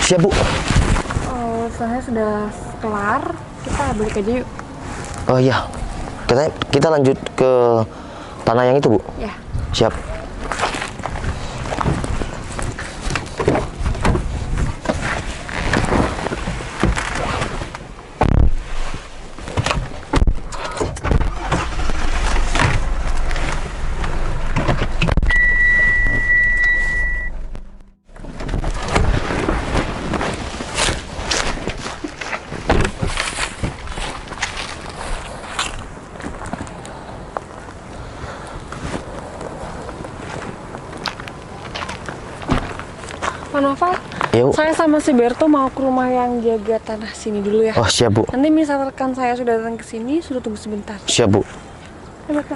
Siap, Bu. Oh, saya sudah kelar. Kita balik aja yuk. Oh iya, kita lanjut ke tanah yang itu, Bu. Ya. Siap. Pak Noval, Yuk. saya sama si Berto mau ke rumah yang jaga tanah sini dulu ya. Oh, siap, Bu. Nanti misalkan saya sudah datang ke sini, suruh tunggu sebentar. Siap, Bu. Ya, Berto.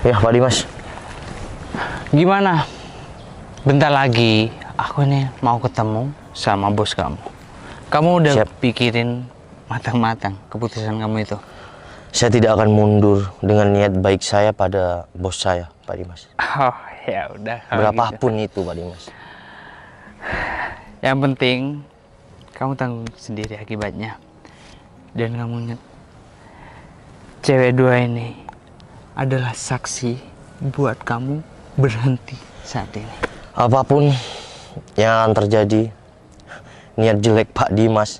Ya, Pak Dimas. Gimana? Bentar lagi aku nih mau ketemu sama bos kamu. Kamu udah Siap. pikirin matang-matang keputusan kamu itu? Saya tidak akan mundur dengan niat baik saya pada bos saya, Pak Dimas. Oh, ya udah. kalau gitu. Berapapun itu, Pak Dimas. Yang penting kamu tanggung sendiri akibatnya. Dan kamu ingat, cewek dua ini adalah saksi buat kamu berhenti saat ini. Apapun yang akan terjadi, niat jelek Pak Dimas,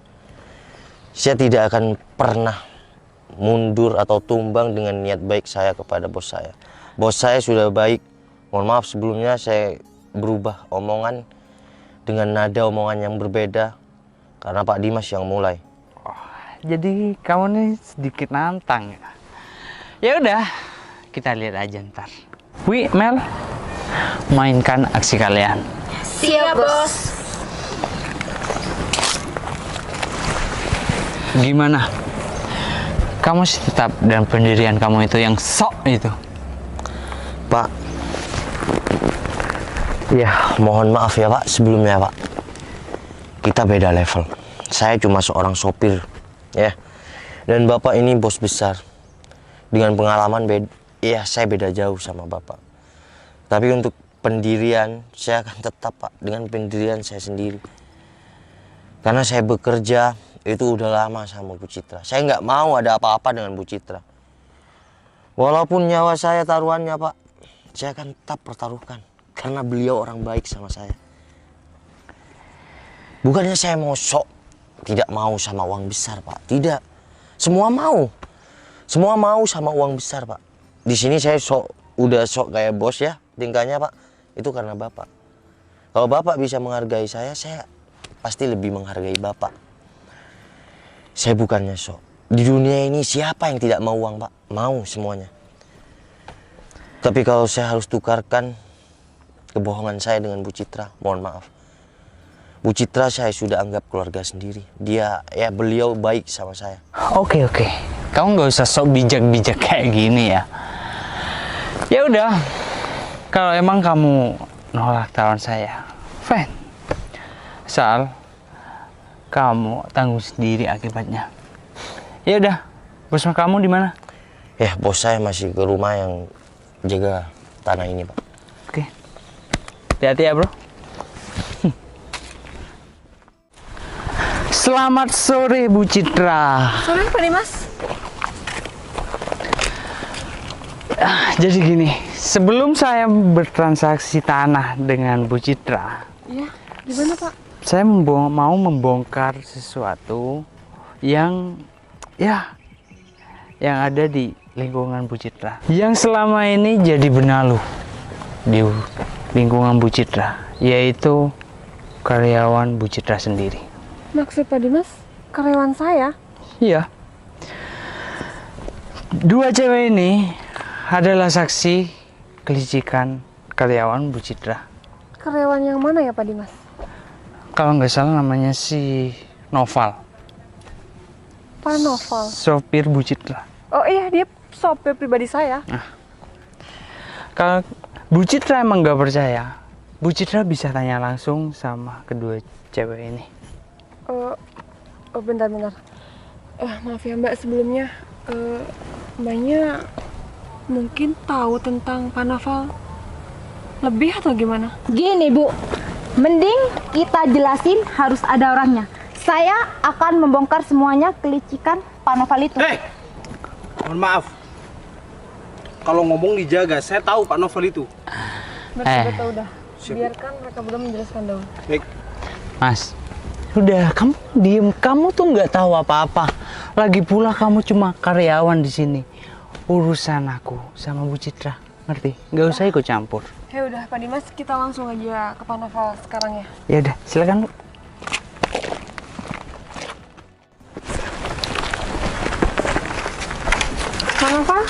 saya tidak akan pernah mundur atau tumbang dengan niat baik saya kepada bos saya. Bos saya sudah baik. Mohon maaf sebelumnya saya berubah omongan dengan nada omongan yang berbeda karena Pak Dimas yang mulai. Jadi kamu nih sedikit nantang ya. Ya udah, kita lihat aja ntar. Wi, Mel, mainkan aksi kalian. Siap, Bos. Gimana? Kamu sih tetap dalam pendirian kamu itu yang sok itu? Pak, ya mohon maaf ya Pak sebelumnya Pak. Kita beda level. Saya cuma seorang sopir ya. Dan Bapak ini bos besar. Dengan pengalaman ya saya beda jauh sama Bapak. Tapi untuk pendirian saya akan tetap Pak dengan pendirian saya sendiri. Karena saya bekerja itu udah lama sama Bu Citra. Saya nggak mau ada apa-apa dengan Bu Citra. Walaupun nyawa saya taruhannya Pak, saya akan tetap pertaruhkan. Karena beliau orang baik sama saya. Bukannya saya mau sok, tidak mau sama uang besar Pak. Tidak, semua mau. Semua mau sama uang besar Pak. Di sini saya udah sok kayak bos ya, tingkahnya Pak. Itu karena Bapak. Kalau Bapak bisa menghargai saya pasti lebih menghargai Bapak. Saya bukannya sok. Di dunia ini siapa yang tidak mau uang Pak? Mau semuanya. Tapi kalau saya harus tukarkan kebohongan saya dengan Bu Citra, mohon maaf. Bu Citra saya sudah anggap keluarga sendiri. Beliau baik sama saya. Oke. Kamu nggak usah sok bijak-bijak kayak gini ya. Ya udah, kalau emang kamu nolak tawaran saya, fine. Asal kamu tanggung sendiri akibatnya. Ya udah, bos kamu di mana? Ya, bos saya masih ke rumah yang jaga tanah ini, Pak. Oke. Hati-hati ya, Bro. Selamat sore, Bu Citra. Sore, Pak Dimas. Jadi gini, sebelum saya bertransaksi tanah dengan Bu Citra, Iya, gimana Pak? saya mau membongkar sesuatu yang ada di lingkungan Bu Citra, yang selama ini jadi benalu di lingkungan Bu Citra, yaitu karyawan Bu Citra sendiri. Maksud Pak Dimas, karyawan saya? Iya. Dua cewek ini adalah saksi kelicikan karyawan Bu Citra. Karyawan yang mana ya Pak Dimas? Kalau nggak salah namanya si Noval. Pak Noval. Sopir Bu Citra. Oh iya, dia sopir pribadi saya. Kalau Bu Citra emang nggak percaya, Bu Citra bisa tanya langsung sama kedua cewek ini. Bentar. Maaf ya Mbak sebelumnya. Mbaknya mungkin tahu tentang Pak Novel lebih atau gimana? Gini Bu, mending kita jelasin harus ada orangnya. Saya akan membongkar semuanya kelicikan Pak Novel itu. Mohon maaf. Kalau ngomong dijaga, saya tahu Pak Novel itu. Betul udah. Biarkan mereka berdua menjelaskan dulu. Baik. Mas, udah kamu diem, kamu tuh nggak tahu apa-apa. Lagi pula kamu cuma karyawan di sini. Urusan aku sama Bu Citra, ngerti? Nggak usah ikut campur. Ya udah Pak Dimas, kita langsung aja ke Pak Novel sekarang ya. Ya udah, silakan Bu. Pak Novel,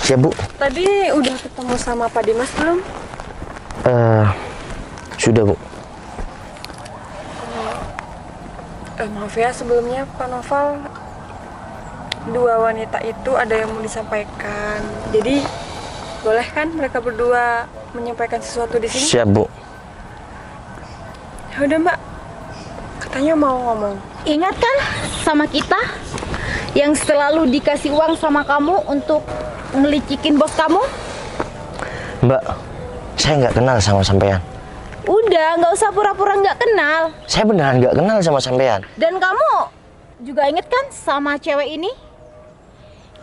Siap Bu. tadi udah ketemu sama Pak Dimas belum? Sudah Bu. Maaf ya sebelumnya Pak Novel, dua wanita itu ada yang mau disampaikan. Jadi boleh kan mereka berdua menyampaikan sesuatu di sini? Siap Bu. Ya udah Mbak, katanya mau ngomong. Ingat kan sama kita yang selalu dikasih uang sama kamu untuk ngelicikin bos kamu? Mbak, saya nggak kenal sama sampean. Udah, nggak usah pura-pura nggak kenal. Saya beneran nggak kenal sama sampean. Dan kamu juga inget kan sama cewek ini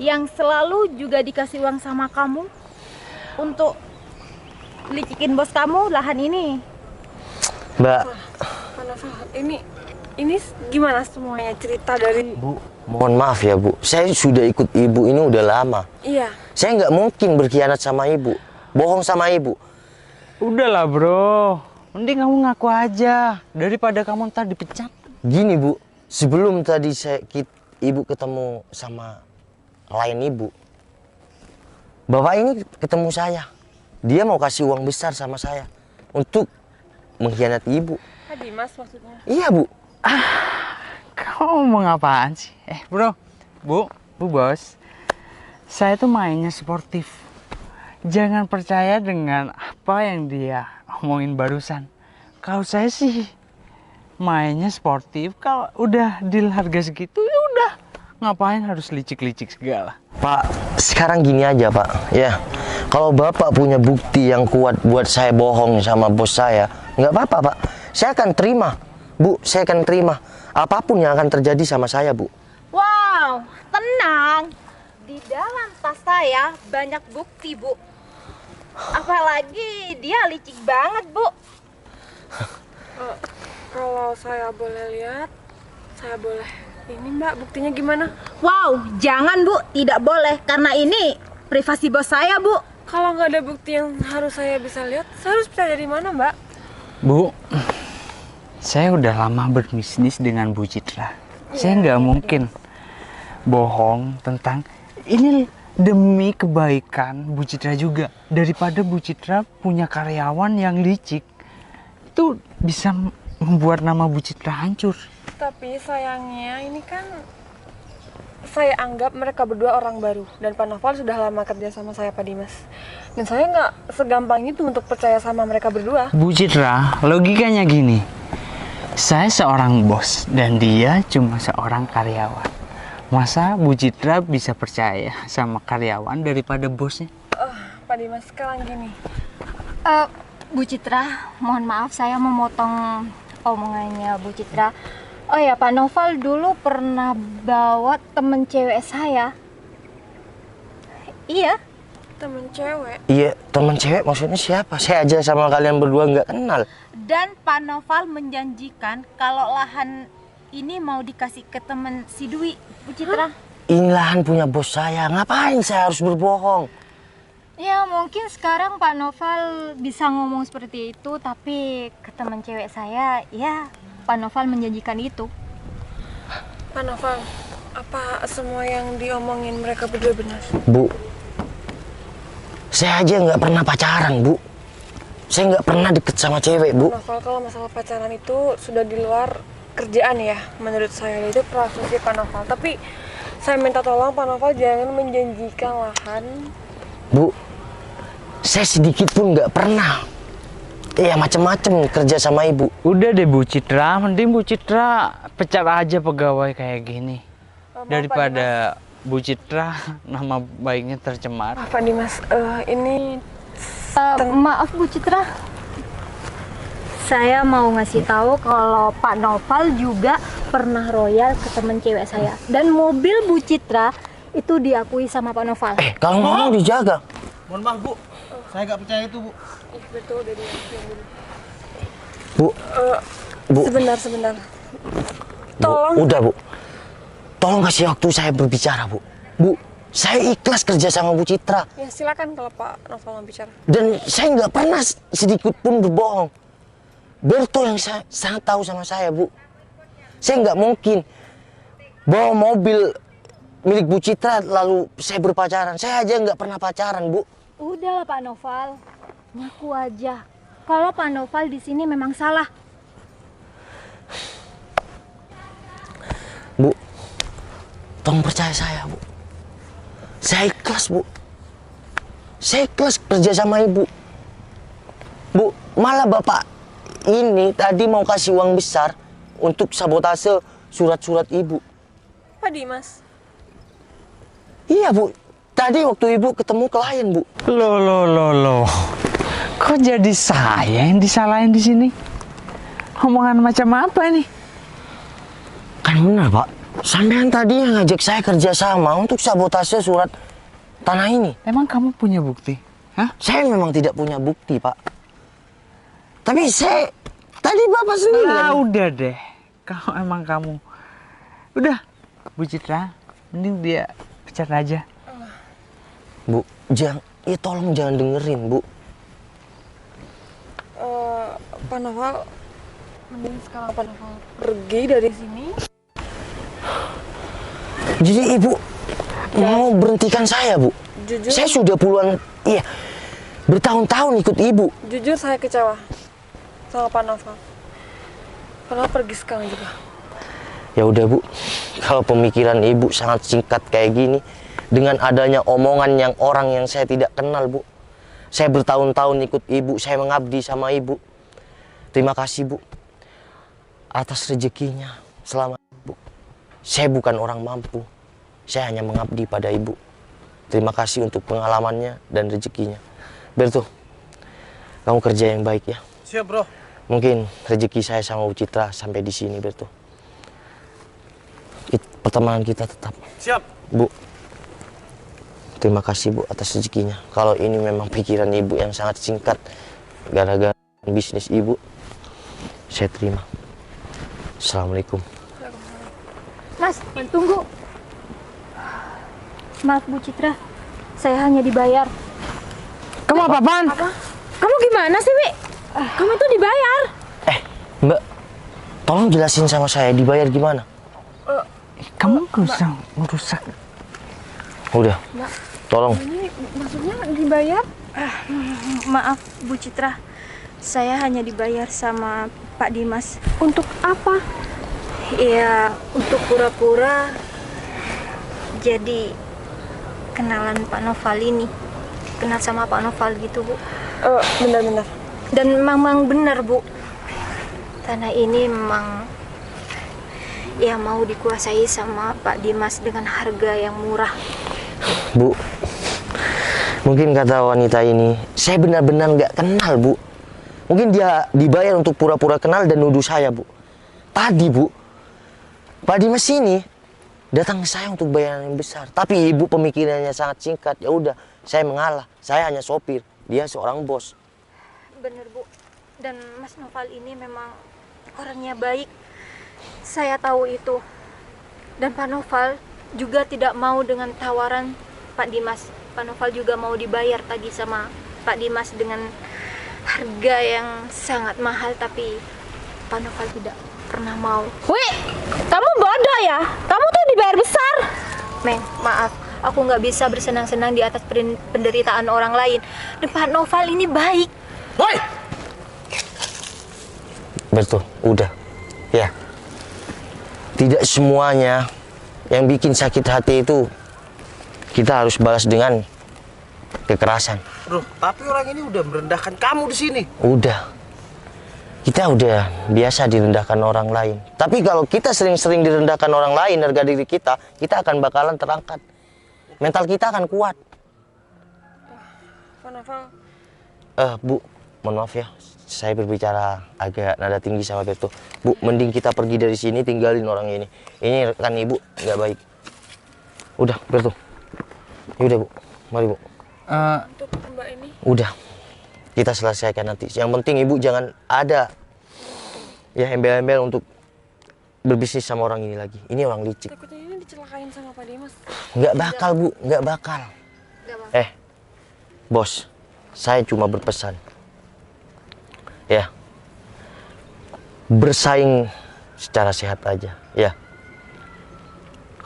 yang selalu juga dikasih uang sama kamu untuk licikin bos kamu lahan ini. Mbak, Pak Novel, ini gimana semuanya cerita dari? Bu, mohon maaf ya Bu. Saya sudah ikut Ibu ini udah lama. Iya. Saya nggak mungkin berkhianat sama Ibu, bohong sama Ibu. Udahlah bro, mending kamu ngaku aja daripada kamu ntar dipecat. Gini Bu, sebelum tadi Ibu ketemu sama lain Ibu, Bapak ini ketemu saya. Dia mau kasih uang besar sama saya untuk mengkhianati Ibu. Pak Dimas maksudnya? Iya Bu. Kamu ngomong apaan sih? Bro, Bu bos, saya tuh mainnya sportif. Jangan percaya dengan apa yang dia omongin barusan. Kalau saya sih mainnya sportif. Kalau udah deal harga segitu ya udah, ngapain harus licik-licik segala. Pak, sekarang gini aja Pak, ya. Kalau Bapak punya bukti yang kuat buat saya bohong sama bos saya, nggak apa-apa Pak. Saya akan terima, Bu. Saya akan terima apapun yang akan terjadi sama saya, Bu. Wow, tenang. Di dalam tas saya banyak bukti, Bu. Apalagi dia licik banget, Bu. Kalau saya boleh lihat, saya boleh. Ini Mbak, buktinya gimana? Wow, jangan Bu, tidak boleh karena ini privasi bos saya, Bu. Kalau nggak ada bukti yang harus saya bisa lihat, saya harus percaya dari mana Mbak? Bu, saya udah lama berbisnis dengan Bu Citra. Saya nggak mungkin bohong tentang ini demi kebaikan Bu Citra juga. Daripada Bu Citra punya karyawan yang licik, itu bisa membuat nama Bu Citra hancur. Tapi sayangnya ini kan saya anggap mereka berdua orang baru. Dan Pak Novel sudah lama kerja sama saya Pak Dimas. Dan saya nggak segampang itu untuk percaya sama mereka berdua. Bu Citra, logikanya gini. Saya seorang bos dan dia cuma seorang karyawan. Masa Bu Citra bisa percaya sama karyawan daripada bosnya? Pak Dimas, sekarang gini. Bu Citra, mohon maaf saya memotong omongannya Bu Citra. Oh ya, Pak Novel dulu pernah bawa temen cewek saya. Iya. Temen cewek. Iya, teman cewek maksudnya siapa? Saya aja sama kalian berdua nggak kenal. Dan Pak Novel menjanjikan kalau lahan ini mau dikasih ke temen si Dwi, Bu Citra. Ini lahan punya bos saya. Ngapain saya harus berbohong? Ya mungkin sekarang Pak Novel bisa ngomong seperti itu, tapi ke teman cewek saya, ya Pak Novel menjanjikan itu. Pak Novel, apa semua yang diomongin mereka berdua benar? Bu, saya aja nggak pernah pacaran, Bu. Saya nggak pernah deket sama cewek, Bu. Novel, kalau masalah pacaran itu sudah di luar kerjaan ya, menurut saya itu profesi Pak Novel. Tapi saya minta tolong Pak Novel jangan menjanjikan lahan. Bu, saya sedikit pun nggak pernah. Ya macem-macem kerja sama Ibu. Udah deh Bu Citra, mending Bu Citra pecat aja pegawai kayak gini. Maaf, Pak Daripada Bu Citra nama baiknya tercemar. Pak Dimas, ini Maaf Bu Citra, saya mau ngasih tahu kalau Pak Noval juga pernah royal ke temen cewek saya. Dan mobil Bu Citra itu diakui sama Pak Noval. Kalau ngomong dijaga. Mohon maaf Bu, saya nggak percaya itu Bu. betul dari Bu, Bu. Sebentar. Bu, Tolong. udah Bu. Tolong kasih waktu saya berbicara Bu. Bu, saya ikhlas kerja sama Bu Citra. Ya silakan kalau Pak Noval mau bicara. Dan saya nggak pernah sedikit pun berbohong. Berto yang sangat tahu sama saya Bu. Saya nggak mungkin bawa mobil milik Bu Citra lalu saya berpacaran. Saya aja nggak pernah pacaran Bu. Udahlah Pak Noval, ngaku aja kalau Pak Noval di sini memang salah. Bu, tolong percaya saya Bu. Saya ikhlas Bu. Saya ikhlas kerja sama Ibu. Bu, malah Bapak ini tadi mau kasih uang besar untuk sabotase surat-surat Ibu. Pak Dimas, Iya Bu, tadi waktu Ibu ketemu klien Bu. Loh. Kok jadi saya yang disalahin di sini? Omongan macam apa nih? Kan benar Pak, sampean tadi yang ngajak saya kerja sama untuk sabotase surat tanah ini. Emang kamu punya bukti? Hah? Saya memang tidak punya bukti Pak. Tapi saya, tadi Bapak sendiri Ah, kan? udah deh. Kalau emang kamu, udah, Bu Citra, mending dia pecat aja. Bu, jangan, ya tolong jangan dengerin Bu. Pak Noval, mending sekarang Pak Noval pergi dari sini. Jadi Ibu mau berhentikan saya Bu? Jujur, Saya sudah puluhan, iya, bertahun-tahun ikut Ibu. jujur saya kecewa sama Pak Noval. Pak Noval pergi sekarang juga. Ya udah Bu, kalau pemikiran Ibu sangat singkat kayak gini, dengan adanya omongan yang orang yang saya tidak kenal Bu, saya bertahun-tahun ikut Ibu, saya mengabdi sama Ibu. Terima kasih Bu atas rezekinya selama Bu. Saya bukan orang mampu, saya hanya mengabdi pada Ibu. Terima kasih untuk pengalamannya dan rezekinya. Berto, kamu kerja yang baik ya. Siap Bro. Mungkin rezeki saya sama Bu Citra sampai di sini Berto. Pertemanan kita tetap. Siap. Bu, terima kasih Bu atas rezekinya. Kalau ini memang pikiran Ibu yang sangat singkat gara-gara bisnis Ibu, saya terima. Assalamualaikum. Mas, tunggu. Maaf Bu Citra, saya hanya dibayar. Kamu apa-apaan? Kamu gimana sih, Wi? Kamu itu dibayar. Mbak, tolong jelasin sama saya dibayar gimana? Kamu gak usah merusak. Udah, tolong. Ini maksudnya dibayar? Maaf Bu Citra, saya hanya dibayar sama Pak Dimas. Untuk apa? Ya, untuk pura-pura jadi kenalan Pak Noval ini. Kenal sama Pak Noval gitu, Bu. Benar-benar. Dan memang benar, Bu. Tanah ini memang ya mau dikuasai sama Pak Dimas dengan harga yang murah. Bu, mungkin kata wanita ini, saya benar-benar nggak kenal Bu. Mungkin dia dibayar untuk pura-pura kenal dan nuduh saya Bu. Tadi Bu, Pak Dimas ini datang ke saya untuk bayaran yang besar. Tapi Ibu pemikirannya sangat singkat. Ya udah, saya mengalah. Saya hanya sopir, dia seorang bos. Benar, Bu. Dan Mas Noval ini memang orangnya baik. Saya tahu itu. Dan Pak Noval juga tidak mau dengan tawaran Pak Dimas. Pak Noval juga mau dibayar tadi sama Pak Dimas dengan harga yang sangat mahal, tapi Pak Noval tidak pernah mau. Wih, kamu bodoh ya? Kamu tuh dibayar besar. Meng, maaf. Aku nggak bisa bersenang-senang di atas penderitaan orang lain. Dan Pak Noval ini baik. Woi. Betul, udah. Ya. Tidak semuanya yang bikin sakit hati itu kita harus balas dengan kekerasan. Bro, tapi orang ini udah merendahkan kamu di sini. Udah. Kita udah biasa direndahkan orang lain. Tapi kalau kita sering-sering direndahkan orang lain harga diri kita akan bakalan terangkat. mental kita akan kuat. Pak Novel, Bu, mohon maaf ya, saya berbicara agak nada tinggi sama Beto. Bu, mending kita pergi dari sini, tinggalin orang ini. Ini rekan ibu nggak baik. Udah, Beto. Yaudah Bu, mari Bu. untuk Mbak ini Udah, kita selesaikan nanti. Yang penting ibu jangan ada ya embel-embel untuk berbisnis sama orang ini lagi. Ini orang licik. takutnya ini dicelakain sama Pak Dimas. Nggak bakal Bu, nggak bakal. Bos, saya cuma berpesan. Ya, bersaing secara sehat aja. Ya,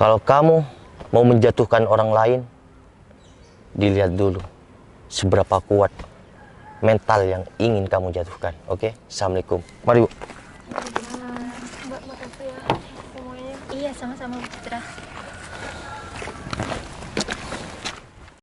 kalau kamu mau menjatuhkan orang lain, dilihat dulu seberapa kuat mental yang ingin kamu jatuhkan. Oke, Assalamualaikum. Mari Bu. Mbak, makasih ya semuanya. Iya, sama-sama Bu Citra.